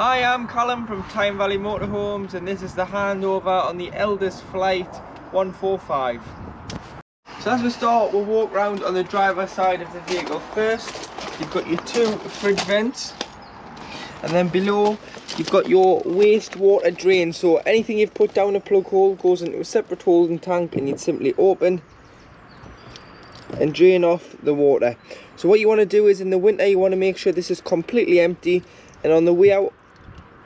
Hi, I'm Callum from Tyne Valley Motorhomes, and this is the handover on the Elddis Flyte 145. So as we start, we'll walk around on the driver's side of the vehicle. First, you've got your two fridge vents, and then below you've got your wastewater drain. So anything you've put down a plug hole goes into a separate holding tank, and you'd simply open and drain off the water. So what you want to do is, in the winter, you want to make sure this is completely empty, and on the way out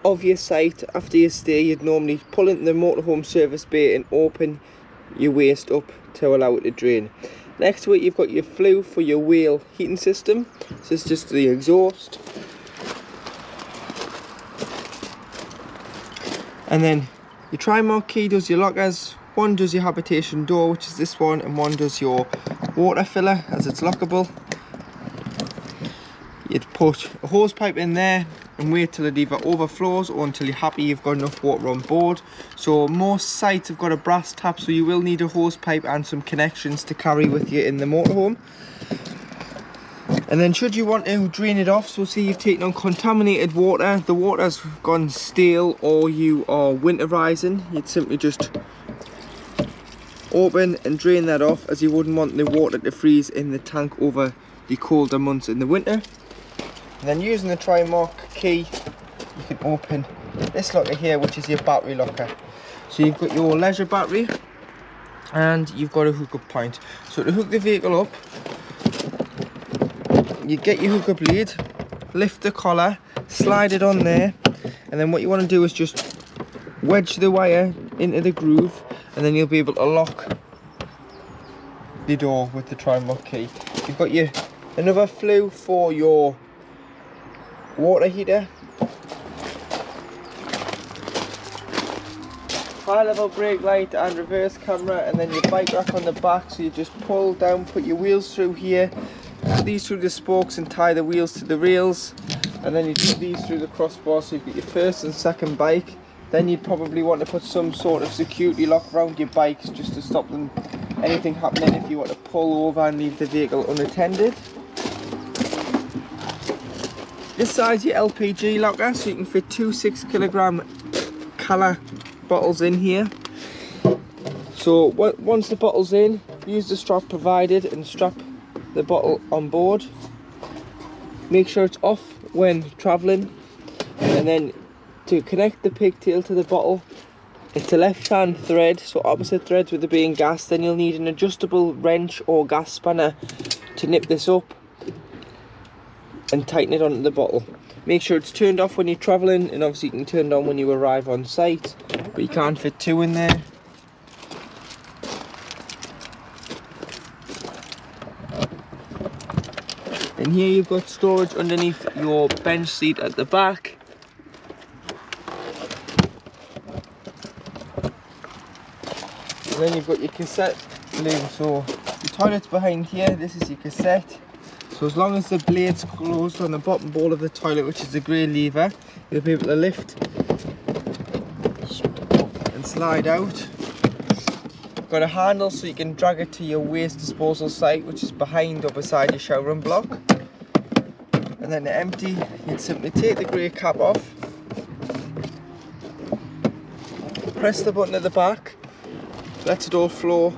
of your site after your stay, you'd normally pull into the motorhome service bay and open your waste up to allow it to drain. Next to it, you've got your flue for your wheel heating system. So it's just the exhaust, and then your tri-mark key does your lockers. One does your habitation door, which is this one, and one does your water filler, as it's lockable. You'd put a hose pipe in there and wait till it either overflows or until you're happy you've got enough water on board. So most sites have got a brass tap, so you will need a hose pipe and some connections to carry with you in the motorhome. And then should you want to drain it off, so say you've taken on contaminated water, the water's gone stale, or you are winterizing, you'd simply just open and drain that off, as you wouldn't want the water to freeze in the tank over the colder months in the winter. And then using the tri-mark key, you can open this locker here, which is your battery locker. So you've got your leisure battery and you've got a hookup point. So to hook the vehicle up, you get your hookup lead, lift the collar, slide it on there, and then what you want to do is just wedge the wire into the groove, and then you'll be able to lock the door with the tri-mark key. You've got your another flue for your water heater, high level brake light and reverse camera, and then your bike rack on the back. So you just pull down, put your wheels through here, put these through the spokes and tie the wheels to the rails, and then you put these through the crossbar. So you've got your first and second bike. Then you'd probably want to put some sort of security lock around your bikes just to stop them anything happening if you want to pull over and leave the vehicle unattended. This side's your LPG locker, so you can fit two 6 kilogram colour bottles in here. So once the bottle's in, use the strap provided and strap the bottle on board. Make sure it's off when travelling, and then to connect the pigtail to the bottle, it's a left-hand thread, so opposite threads with it being gas. Then you'll need an adjustable wrench or gas spanner to nip this up and tighten it onto the bottle. Make sure it's turned off when you're travelling, and obviously you can turn it on when you arrive on site, but you can't fit two in there. And here you've got storage underneath your bench seat at the back. And then you've got your cassette flue. So your toilet's behind here, this is your cassette. So as long as the blade's closed on the bottom bowl of the toilet, which is the grey lever, you'll be able to lift and slide out. You've got a handle so you can drag it to your waste disposal site, which is behind or beside your showroom block. And then to empty, you'd simply take the grey cap off, press the button at the back, lets it all flow.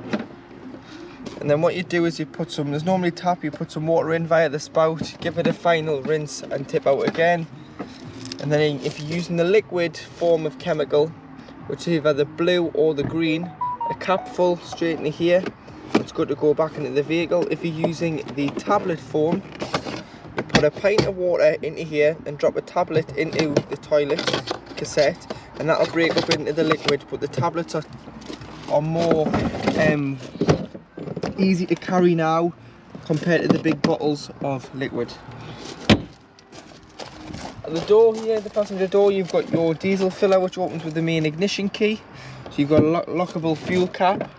And then what you do is you put some, there's normally tap, you put some water in via the spout, give it a final rinse and tip out again. And then if you're using the liquid form of chemical, which is either the blue or the green, a cap full straight into here, it's good to go back into the vehicle. If you're using the tablet form, you put a pint of water into here and drop a tablet into the toilet cassette, and that'll break up into the liquid, but the tablets are more easy to carry now compared to the big bottles of liquid. At the door here, the passenger door, you've got your diesel filler, which opens with the main ignition key. So you've got a lockable fuel cap,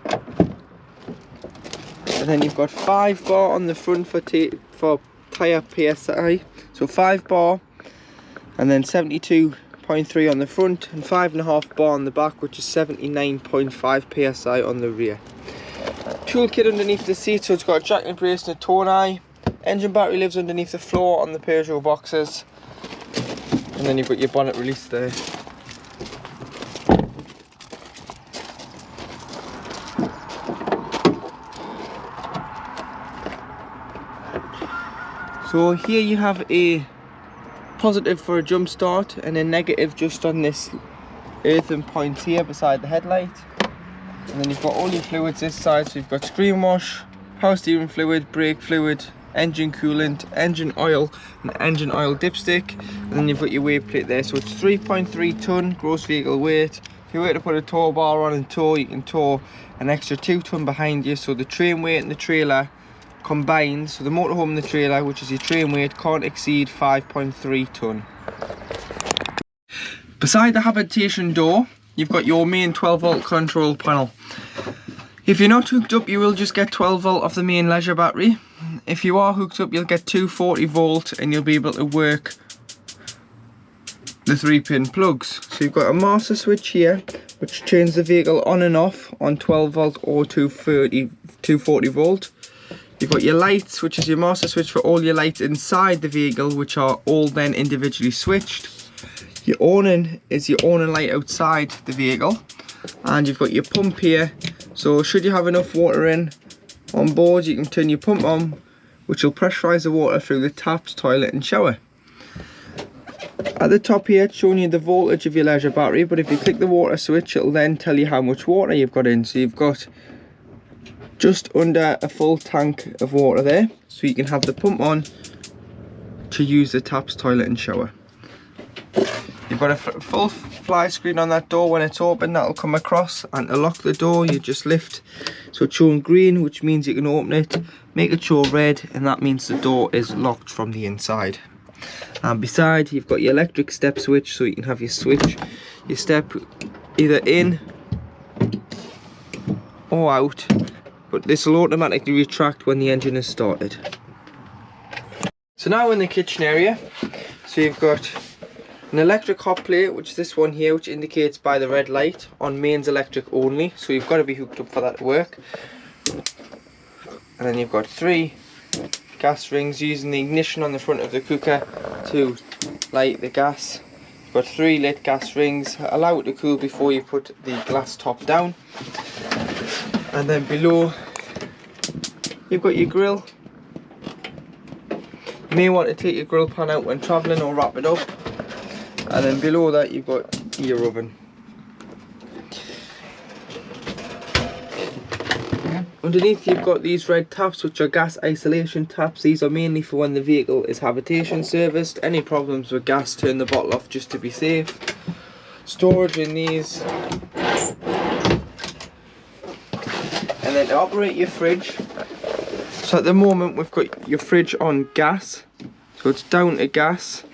and then you've got 5 bar on the front for tyre PSI, so 5 bar, and then 72.3 on the front, and 5.5 bar on the back, which is 79.5 PSI on the rear. Toolkit underneath the seat, so it's got a jack and brace and a tone eye. Engine battery lives underneath the floor on the Peugeot boxes. and then you've got your bonnet release there. So here you have a positive for a jump start and a negative just on this earthen point here beside the headlight. And then you've got all your fluids this side, so you've got screen wash, power steering fluid, brake fluid, engine coolant, engine oil and engine oil dipstick. And then you've got your weight plate there, so it's 3.3 ton gross vehicle weight. If you were to put a tow bar on and tow, you can tow an extra 2 ton behind you, so the train weight and the trailer combined, so the motorhome and the trailer, which is your train weight, can't exceed 5.3 ton. Beside the habitation door, you've got your main 12 volt control panel. If you're not hooked up, you will just get 12 volt off the main leisure battery. If you are hooked up, you'll get 240 volt and you'll be able to work the 3-pin plugs. So you've got a master switch here, which turns the vehicle on and off on 12 volt or 240 volt. You've got your lights, which is your master switch for all your lights inside the vehicle, which are all then individually switched. Your awning is your awning light outside the vehicle. And you've got your pump here, so should you have enough water in on board, you can turn your pump on, which will pressurise the water through the taps, toilet and shower. At the top here, it's showing you the voltage of your leisure battery, but if you click the water switch, it'll then tell you how much water you've got in. So you've got just under a full tank of water there, so you can have the pump on to use the taps, toilet and shower. You've got a full fly screen on that door. When it's open, that'll come across, and to lock the door you just lift, so it's showing green, which means you can open it, make it show red, and that means the door is locked from the inside. And beside, you've got your electric step switch, so you can have your step either in or out, but this will automatically retract when the engine is started. So now in the kitchen area, so you've got an electric hot plate, which is this one here, which indicates by the red light on mains electric only, so you've got to be hooked up for that to work. And then you've got 3 gas rings using the ignition on the front of the cooker to light the gas. You've got 3 lit gas rings, allow it to cool before you put the glass top down. And then below you've got your grill. You may want to take your grill pan out when travelling or wrap it up. And then below that you've got your oven. Underneath you've got these red taps, which are gas isolation taps. These are mainly for when the vehicle is habitation serviced. Any problems with gas, turn the bottle off just to be safe. Storage in these. And then to operate your fridge, so at the moment we've got your fridge on gas, so it's down to gas.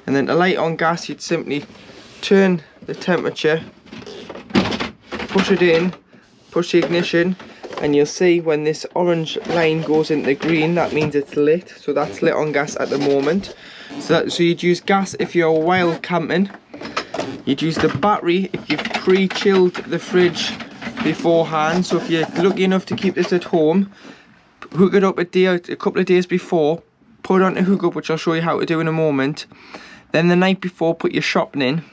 And then to light on gas, you'd simply turn the temperature, push it in, push the ignition, and you'll see when this orange line goes into green, that means it's lit. So that's lit on gas at the moment. So you'd use gas if you're wild camping. You'd use the battery if you've pre-chilled the fridge beforehand. So if you're lucky enough to keep this at home, hook it up a couple of days before, put it on a hookup, which I'll show you how to do in a moment. Then the night before, put your shopping in,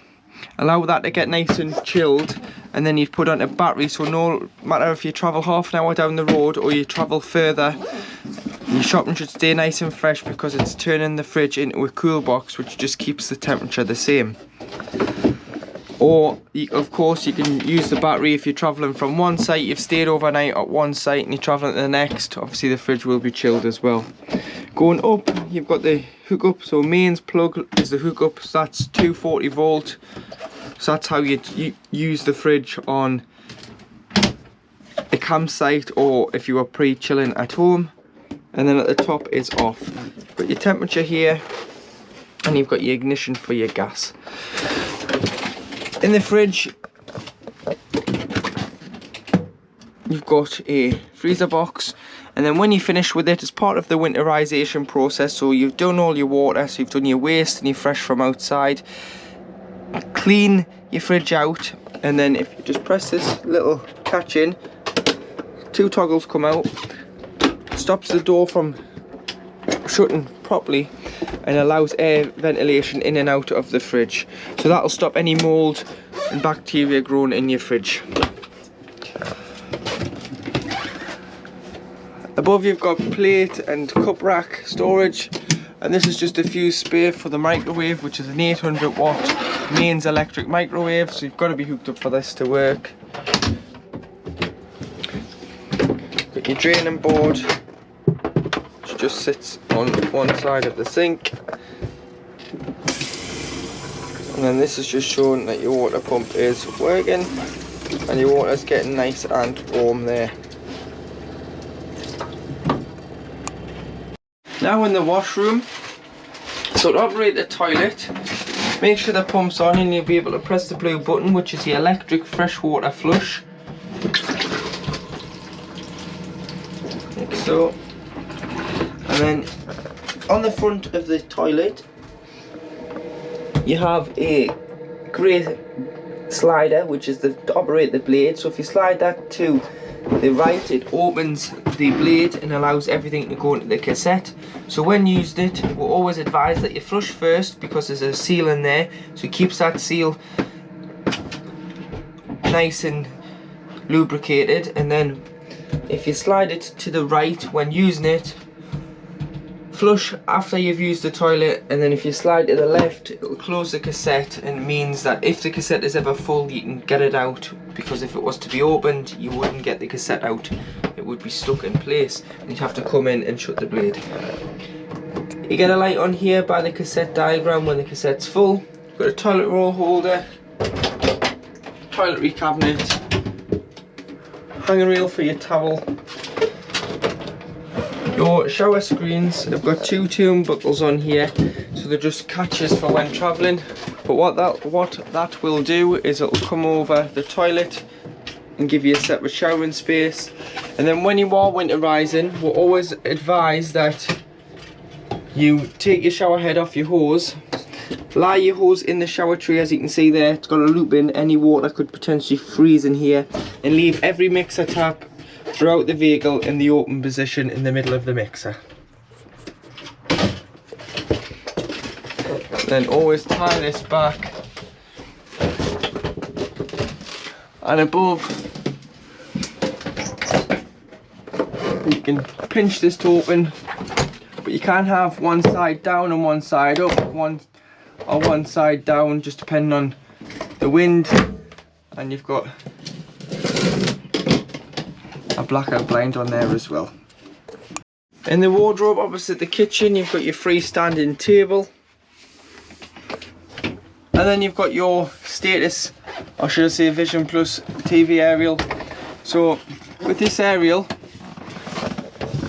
allow that to get nice and chilled, and then you'd put on a battery, so no matter if you travel half an hour down the road or you travel further, your shopping should stay nice and fresh, because it's turning the fridge into a cool box, which just keeps the temperature the same. Or of course you can use the battery if you're travelling from one site, you've stayed overnight at one site and you're travelling to the next, obviously the fridge will be chilled as well. Going up, you've got the hookup, so mains plug is the hookup, so that's 240 volt, so that's how you use the fridge on a campsite or if you were pre-chilling at home. And then at the top is off. You've got your temperature here, and you've got your ignition for your gas. In the fridge you've got a freezer box, and then when you finish with it, as part of the winterization process, so you've done all your water, so you've done your waste and you're fresh from outside, clean your fridge out, and then if you just press this little catch in, 2 toggles come out, stops the door from shutting properly and allows air ventilation in and out of the fridge. So that'll stop any mould and bacteria growing in your fridge. Above you've got plate and cup rack storage, and this is just a fuse spare for the microwave, which is an 800 watt mains electric microwave, so you've got to be hooked up for this to work. Got your draining board, which just sits on one side of the sink, and then this is just showing that your water pump is working and your water's getting nice and warm there. Now in the washroom, so to operate the toilet, make sure the pump's on and you'll be able to press the blue button, which is the electric freshwater flush. Like so. And then on the front of the toilet, you have a grey slider, which is to operate the blade. So if you slide that to the right, it opens the blade and allows everything to go into the cassette. So when used it, we'll always advise that you flush first, because there's a seal in there, so it keeps that seal nice and lubricated. And then if you slide it to the right when using it, flush after you've used the toilet, and then if you slide to the left, it'll close the cassette, and means that if the cassette is ever full, you can get it out, because if it was to be opened, you wouldn't get the cassette out. It would be stuck in place and you'd have to come in and shut the blade. You get a light on here by the cassette diagram when the cassette's full. You've got a toilet roll holder, toiletry cabinet, hanger reel for your towel. Your shower screens have got two turnbuckles on here, so they're just catches for when travelling. But what that will do is it'll come over the toilet and give you a separate showering space. And then when you are winterising, we'll always advise that you take your shower head off your hose, lie your hose in the shower tray, as you can see there, it's got a loop in, any water could potentially freeze in here, and leave every mixer tap throughout the vehicle in the open position in the middle of the mixer. Then always tie this back, and above you can pinch this to open, but you can't have one side down and one side up, one side down, just depending on the wind. And you've got a blackout blind on there as well. In the wardrobe opposite the kitchen, you've got your freestanding table, and then you've got your status, or should I say Vision Plus TV aerial. So with this aerial,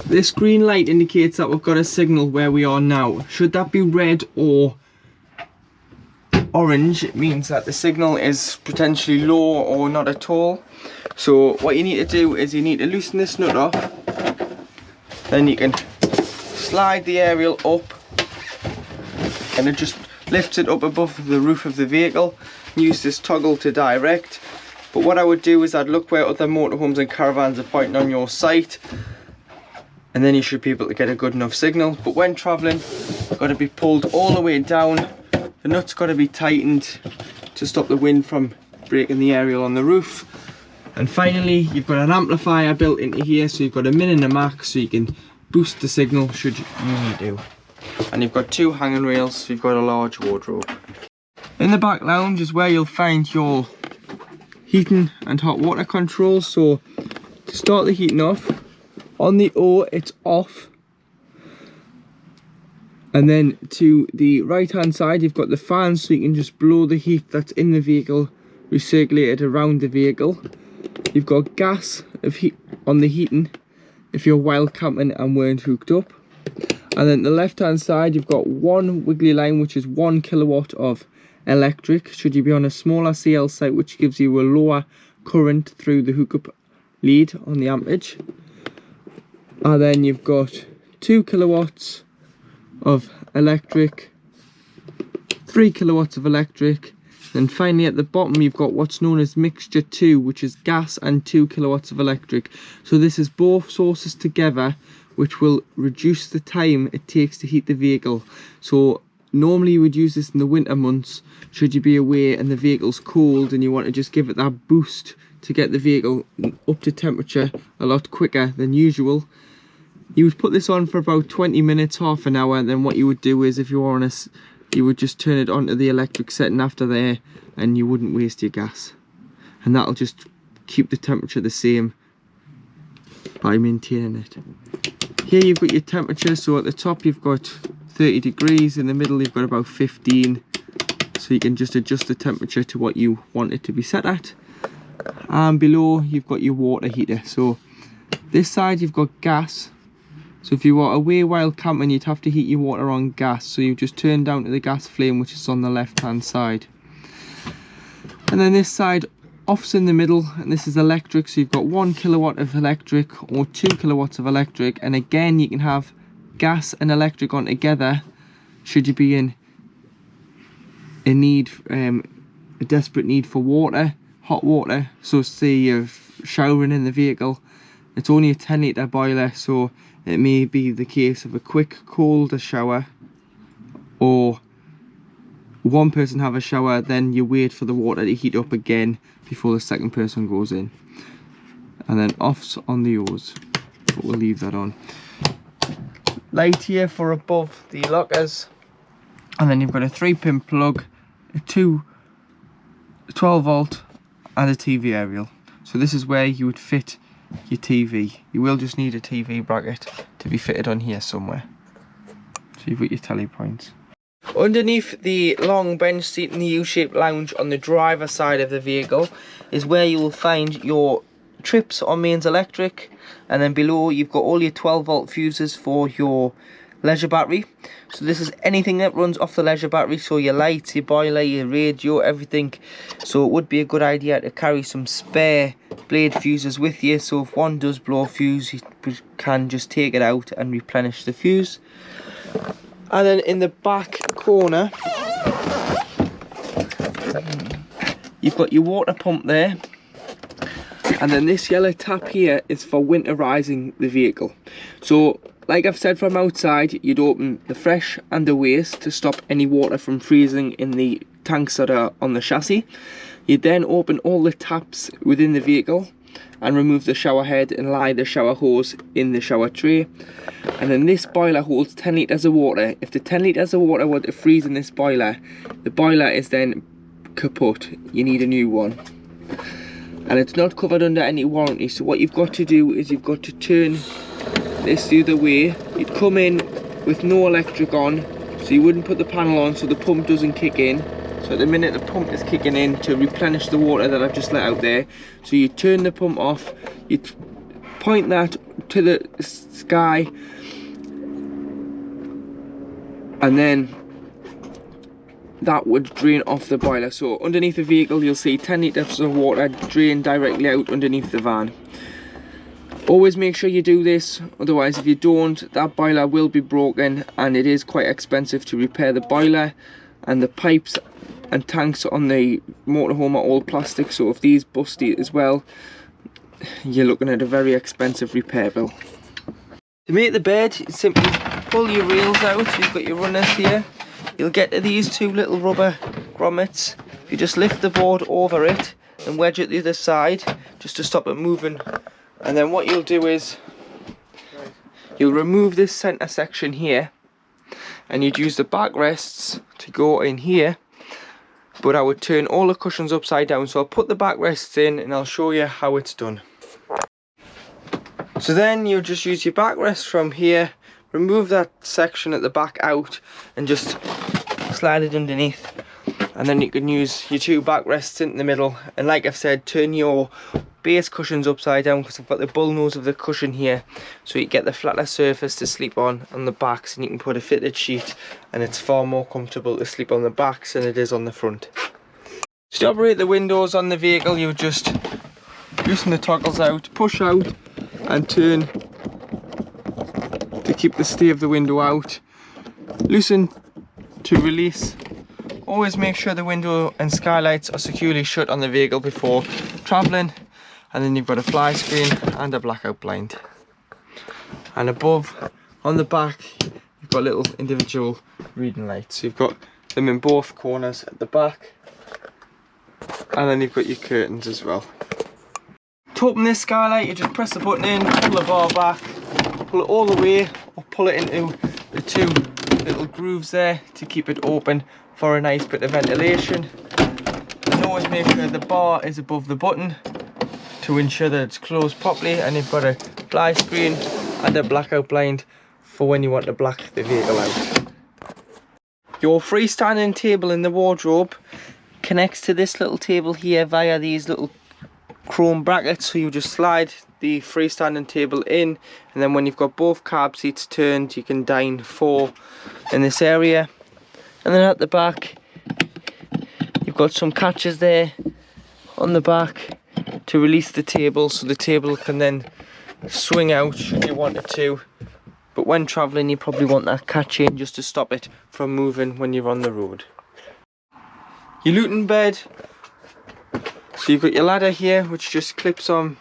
this green light indicates that we've got a signal where we are now. Should that be red or orange, it means that the signal is potentially low or not at all. So what you need to do is you need to loosen this nut off, then you can slide the aerial up, and it just lifts it up above the roof of the vehicle. Use this toggle to direct. But what I would do is I'd look where other motorhomes and caravans are pointing on your site, and then you should be able to get a good enough signal. But when travelling, it's got to be pulled all the way down. The nut's got to be tightened to stop the wind from breaking the aerial on the roof. And finally, you've got an amplifier built into here, so you've got a min and a max, so you can boost the signal should you need to. And you've got two hanging rails, so you've got a large wardrobe. In the back lounge is where you'll find your heating and hot water controls. So to start the heating off, on the O it's off, and then to the right hand side you've got the fans, so you can just blow the heat that's in the vehicle, recirculate it around the vehicle. You've got gas of heat on the heating if you're wild camping and weren't hooked up. And then the left hand side you've got one wiggly line, which is 1 kilowatt of electric, should you be on a smaller CL site, which gives you a lower current through the hookup lead on the ampage. And then you've got 2 kilowatts of electric, 3 kilowatts of electric, and finally at the bottom you've got what's known as mixture 2, which is gas and 2 kilowatts of electric. So this is both sources together, which will reduce the time it takes to heat the vehicle. So normally you would use this in the winter months should you be away and the vehicle's cold and you want to just give it that boost to get the vehicle up to temperature a lot quicker than usual. You would put this on for about 20 minutes, half an hour, and then what you would do is, if you were on a, you would just turn it onto the electric setting after there, and you wouldn't waste your gas, and that'll just keep the temperature the same by maintaining it. Here you've got your temperature, so at the top you've got 30 degrees, in the middle you've got about 15, so you can just adjust the temperature to what you want it to be set at. And below you've got your water heater. So this side you've got gas, so if you were away while camping you'd have to heat your water on gas, so you just turn down to the gas flame, which is on the left hand side. And then this side off's in the middle, and this is electric, so you've got 1 kilowatt of electric or 2 kilowatts of electric, and again you can have gas and electric on together should you be in a desperate need for water, hot water. So say you're showering in the vehicle, it's only a 10 litre boiler, so it may be the case of a quick colder shower, or one person have a shower, then you wait for the water to heat up again before the second person goes in. And then off's on the hose, but we'll leave that on. Light here for above the lockers, and then you've got a 3-pin plug, a 12 volt and a TV aerial. So this is where you would fit your TV. You will just need a TV bracket to be fitted on here somewhere. So you've got your telly points. Underneath the long bench seat in the U-shaped lounge on the driver's side of the vehicle is where you will find your trips on mains electric, and then below you've got all your 12 volt fuses for your leisure battery. So this is anything that runs off the leisure battery, so your lights, your boiler, your radio, everything. So it would be a good idea to carry some spare blade fuses with you, so if one does blow a fuse you can just take it out and replenish the fuse. And then in the back corner you've got your water pump there, and then this yellow tap here is for winterizing the vehicle. So like I've said, from outside you'd open the fresh and the waste to stop any water from freezing in the tanks that are on the chassis. You'd then open all the taps within the vehicle and remove the shower head and lie the shower hose in the shower tray. And then this boiler holds 10 litres of water. If the 10 litres of water were to freeze in this boiler, the boiler is then kaput. You need a new one. And it's not covered under any warranty, so what you've got to do is you've got to turn this the other way. You'd come in with no electric on, so you wouldn't put the panel on so the pump doesn't kick in. So at the minute the pump is kicking in to replenish the water that I've just let out there. So you turn the pump off, you point that to the sky, and then that would drain off the boiler. So underneath the vehicle you'll see 10 litres of water drain directly out underneath the van. Always make sure you do this, otherwise if you don't, that boiler will be broken, and it is quite expensive to repair the boiler. And the pipes and tanks on the motorhome are all plastic, so if these bust as well, you're looking at a very expensive repair bill. To make the bed, you simply pull your rails out. You've got your runners here. You'll get to these two little rubber grommets. You just lift the board over it and wedge it the other side just to stop it moving. And then what you'll do is you'll remove this centre section here, and you'd use the backrests to go in here, but I would turn all the cushions upside down. So I'll put the backrests in and I'll show you how it's done. So then you'll just use your backrest from here, remove that section at the back out and just slide it underneath, and then you can use your two backrests in the middle. And like I've said, turn your base cushions upside down, because I've got the bull nose of the cushion here, so you get the flatter surface to sleep on the backs, and you can put a fitted sheet, and it's far more comfortable to sleep on the backs than it is on the front. To operate the windows on the vehicle, you just loosen the toggles out, push out and turn to keep the stay of the window out, loosen to release. Always make sure the window and skylights are securely shut on the vehicle before travelling. And then you've got a fly screen and a blackout blind. and above on the back you've got little individual reading lights. So you've got them in both corners at the back, and then you've got your curtains as well. To open this skylight, you just press the button in, pull the bar back, pull it all the way, or pull it into the two little grooves there to keep it open for a nice bit of ventilation. And always make sure the bar is above the button to ensure that it's closed properly, and you've got a fly screen and a blackout blind for when you want to black the vehicle out. Your freestanding table in the wardrobe connects to this little table here via these little chrome brackets, so you just slide the freestanding table in, and then when you've got both cab seats turned you can dine 4 in this area. And then at the back you've got some catches there on the back to release the table, so the table can then swing out should you want it to, but when travelling you probably want that catch in just to stop it from moving when you're on the road. Your Luton bed, so you've got your ladder here which just clips on,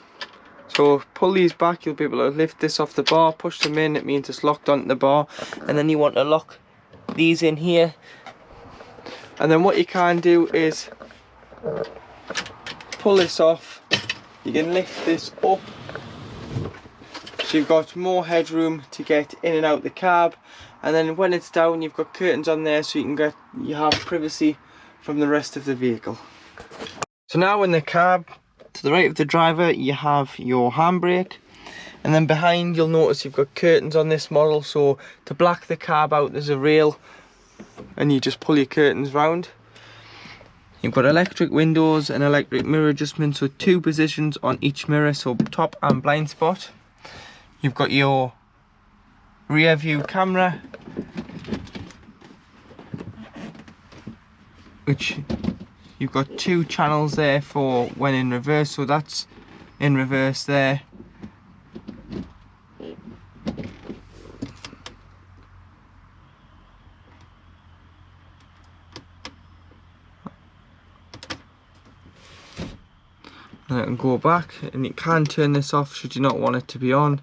so pull these back, you'll be able to lift this off the bar, push them in, it means it's locked onto the bar, and then you want to lock these in here. And then what you can do is pull this off, you can lift this up so you've got more headroom to get in and out the cab, and then when it's down you've got curtains on there so you have privacy from the rest of the vehicle. So now in the cab to the right of the driver you have your handbrake, and then behind you'll notice you've got curtains on this model, so to black the cab out there's a rail and you just pull your curtains round. You've got electric windows and electric mirror adjustment, so 2 positions on each mirror, so top and blind spot. You've got your rear view camera, which you've got 2 channels there for when in reverse, so that's in reverse there. And I can go back, and you can turn this off should you not want it to be on.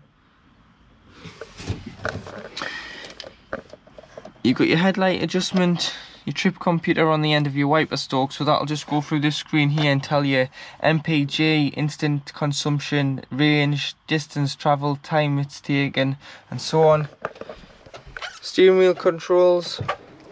You've got your headlight adjustment, your trip computer on the end of your wiper stalk, so that'll just go through this screen here and tell you MPG, instant consumption, range, distance travel, time it's taken, and so on. Steering wheel controls,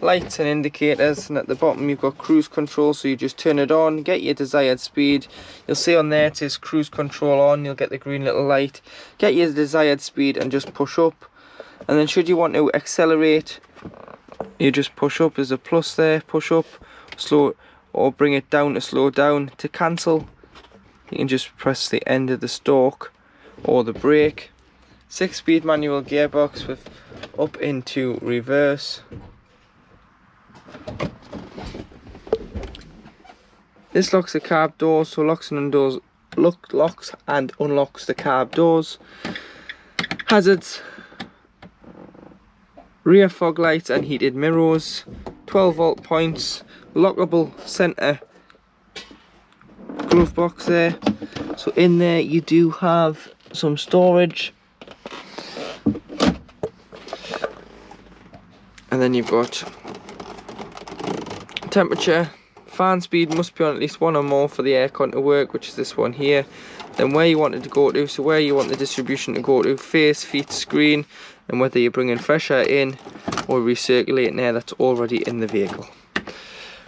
lights and indicators, and at the bottom you've got cruise control, so you just turn it on, get your desired speed. You'll see on there it says cruise control on, you'll get the green little light, get your desired speed and just push up. And then should you want to accelerate, you just push up, there's a plus there, push up, slow, or bring it down to slow down. To cancel you can just press the end of the stalk or the brake. 6-speed manual gearbox with up into reverse. This locks the cab doors, so locks and unlocks the cab doors. Hazards, rear fog lights and heated mirrors, 12-volt points, lockable centre glove box there. So in there you do have some storage, and then you've got temperature, fan speed must be on at least 1 or more for the aircon to work, which is this one here. Then where you want it to go to, so where you want the distribution to go to, face, feet, screen, and whether you're bringing fresh air in or recirculating air that's already in the vehicle.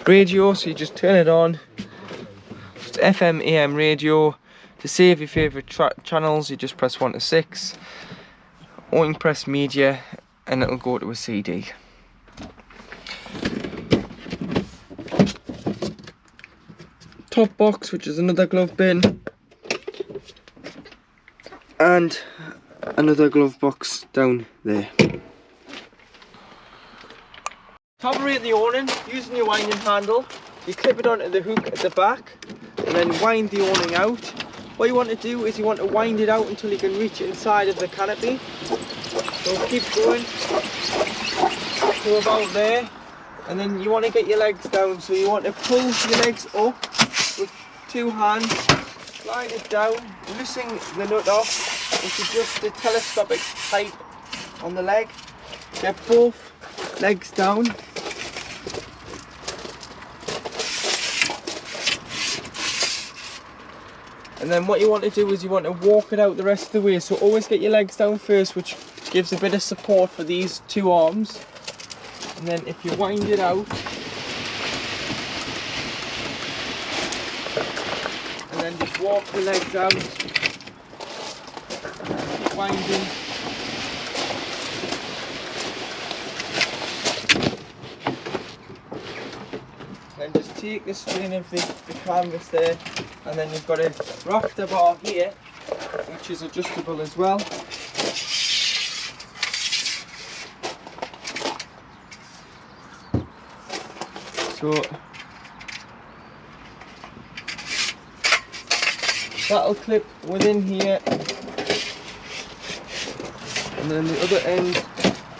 Radio, so you just turn it on, it's FM AM radio. To save your favourite channels you just press 1 to 6, or you can press media and it'll go to a CD. Top box, which is another glove bin, and another glove box down there. To operate the awning using your winding handle, you clip it onto the hook at the back and then wind the awning out. What you want to do is you want to wind it out until you can reach inside of the canopy. So keep going to about there, and then you want to get your legs down, so you want to pull your legs up with 2 hands, slide it down, loosen the nut off, which is just the telescopic height on the leg. Get both legs down. And then what you want to do is you want to walk it out the rest of the way. So always get your legs down first, which gives a bit of support for these two arms. And then if you wind it out, and then just walk the legs out, keep winding. And just take the strain of the canvas there, and then you've got a rafter bar here, which is adjustable as well. So that'll clip within here, and then the other end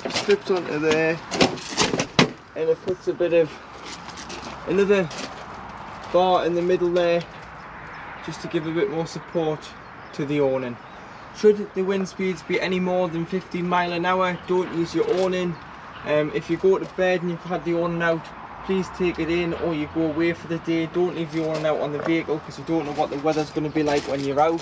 just clips onto there, and it puts a bit of another bar in the middle there, just to give a bit more support to the awning. Should the wind speeds be any more than 15 miles an hour, don't use your awning. If you go to bed and you've had the awning out, please take it in, or you go away for the day. Don't leave the awning out on the vehicle because you don't know what the weather's going to be like when you're out.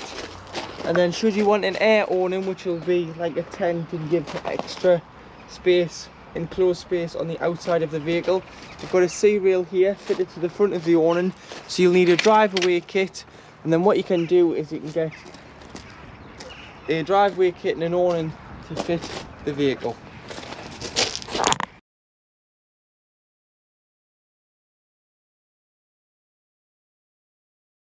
And then should you want an air awning, which will be like a tent and give extra space, enclosed space on the outside of the vehicle, you've got a C-rail here fitted to the front of the awning, so you'll need a drive-away kit. And then what you can do is you can get a drive-away kit and an awning to fit the vehicle.